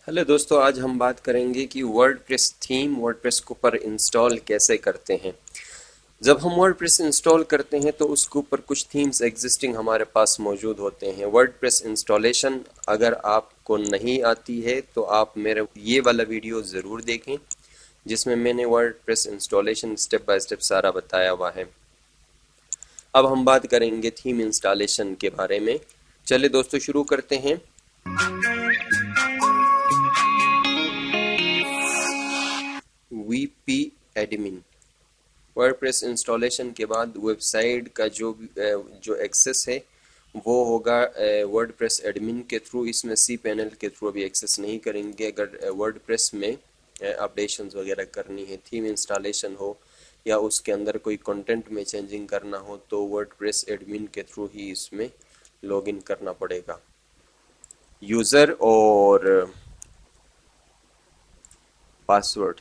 Hello दोस्तों, आज हम बात करेंगे कि वर्डप्रेस थीम वर्डप्रेस के ऊपर इंस्टॉल कैसे करते हैं। जब हम वर्डप्रेस इंस्टॉल करते हैं तो उसके ऊपर कुछ थीम्स एग्जिस्टिंग हमारे पास मौजूद होते हैं। वर्डप्रेस इंस्टॉलेशन अगर आपको नहीं आती है तो आप मेरे ये वाला वीडियो ज़रूर देखें, जिसमें मैंने WordPress installation step by step सारा बताया हुआ है। अब हम बात करेंगे थीम इंस्टॉलेशन के बारे में। चलिए दोस्तों, शुरू करते हैं। वीपी एडमिन वर्डप्रेस इंस्टॉलेशन के बाद वेबसाइट का जो एक्सेस है वो होगा वर्डप्रेस एडमिन के थ्रू। इसमें सी पैनल के थ्रू अभी एक्सेस नहीं करेंगे। अगर वर्डप्रेस में अपडेशंस वगैरह करनी है, थीम इंस्टॉलेशन हो या उसके अंदर कोई कंटेंट में चेंजिंग करना हो तो वर्डप्रेस एडमिन के थ्रू ही इसमें लॉगिन करना पड़ेगा। यूज़र और पासवर्ड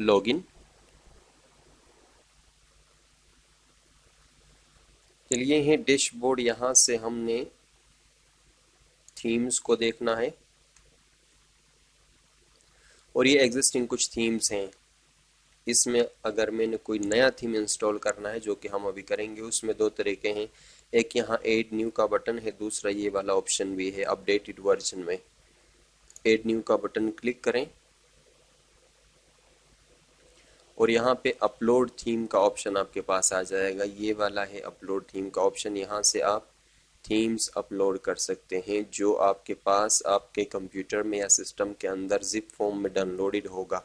लॉगिन। चलिए है डैशबोर्ड, यहाँ से हमने थीम्स को देखना है और ये एग्जिस्टिंग कुछ थीम्स हैं। इसमें अगर मैंने कोई नया थीम इंस्टॉल करना है, जो कि हम अभी करेंगे, उसमें दो तरीके हैं। एक यहाँ ऐड न्यू का बटन है, दूसरा ये वाला ऑप्शन भी है अपडेटेड वर्जन में। ऐड न्यू का बटन क्लिक करें और यहाँ पे अपलोड थीम का ऑप्शन आपके पास आ जाएगा। ये वाला है अपलोड थीम का ऑप्शन। यहाँ से आप थीम्स अपलोड कर सकते हैं जो आपके पास आपके कंप्यूटर में या सिस्टम के अंदर जिप फॉर्म में डाउनलोडेड होगा।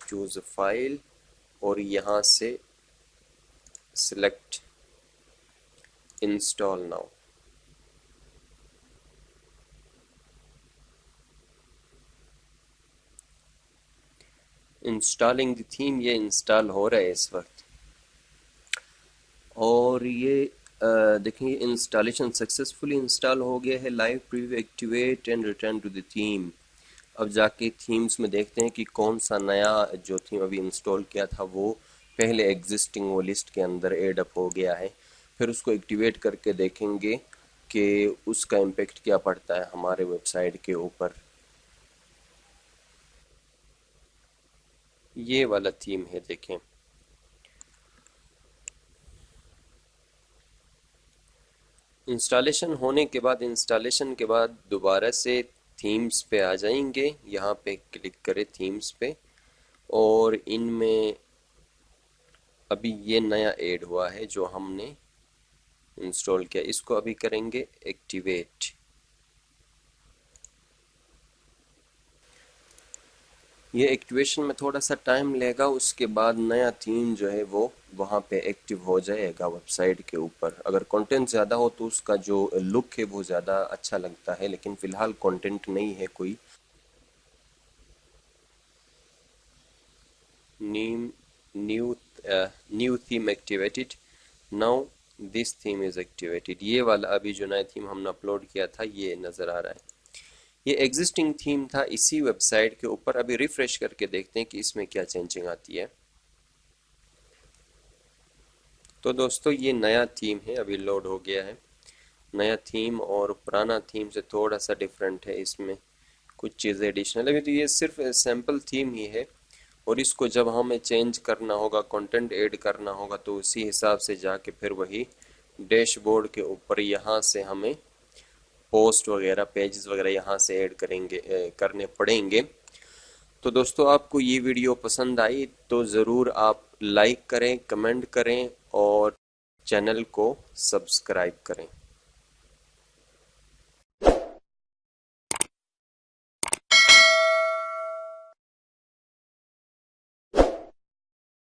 चूज फाइल और यहाँ से select install now. Installing the theme, ये इंस्टॉल हो रहा है इस वक्त। और ये देखिए इंस्टॉलेशन सक्सेसफुली इंस्टॉल हो गया है। Live preview activate and return to the theme. अब जाके थीम्स में देखते हैं कि कौन सा नया जो थीम अभी इंस्टॉल किया था वो पहले एग्जिस्टिंग वो लिस्ट के अंदर एड अप हो गया है। फिर उसको एक्टिवेट करके देखेंगे कि उसका इम्पेक्ट क्या पड़ता है हमारे वेबसाइट के ऊपर। ये वाला थीम है, देखें। इंस्टॉलेशन के बाद दोबारा से थीम्स पे आ जाएंगे। यहाँ पे क्लिक करें थीम्स पे और इनमें अभी ये नया ऐड हुआ है जो हमने इंस्टॉल किया, इसको अभी करेंगे एक्टिवेट। ये एक्टिवेशन में थोड़ा सा टाइम लेगा, उसके बाद नया थीम जो है वो वहाँ पे एक्टिव हो जाएगा वेबसाइट के ऊपर। अगर कंटेंट ज़्यादा हो तो उसका जो लुक है वो ज़्यादा अच्छा लगता है, लेकिन फ़िलहाल कंटेंट नहीं है कोई। नीम new new theme activated now, this theme is activated. ये वाला अभी जो नया थीम हमने अपलोड किया था ये नज़र आ रहा है। ये एग्जिस्टिंग थीम था इसी वेबसाइट के ऊपर। अभी रिफ्रेश करके देखते हैं कि इसमें क्या चेंजिंग आती है। तो दोस्तों ये नया थीम है, अभी लोड हो गया है। नया थीम और पुराना थीम से थोड़ा सा डिफरेंट है, इसमें कुछ चीज़ें एडिशनल। अभी तो ये सिर्फ सैम्पल थीम ही है और इसको जब हमें चेंज करना होगा, कंटेंट ऐड करना होगा, तो उसी हिसाब से जाके फिर वही डैशबोर्ड के ऊपर यहाँ से हमें पोस्ट वगैरह पेजेस वगैरह यहाँ से ऐड करने पड़ेंगे। तो दोस्तों, आपको ये वीडियो पसंद आई तो ज़रूर आप लाइक करें, कमेंट करें और चैनल को सब्सक्राइब करें।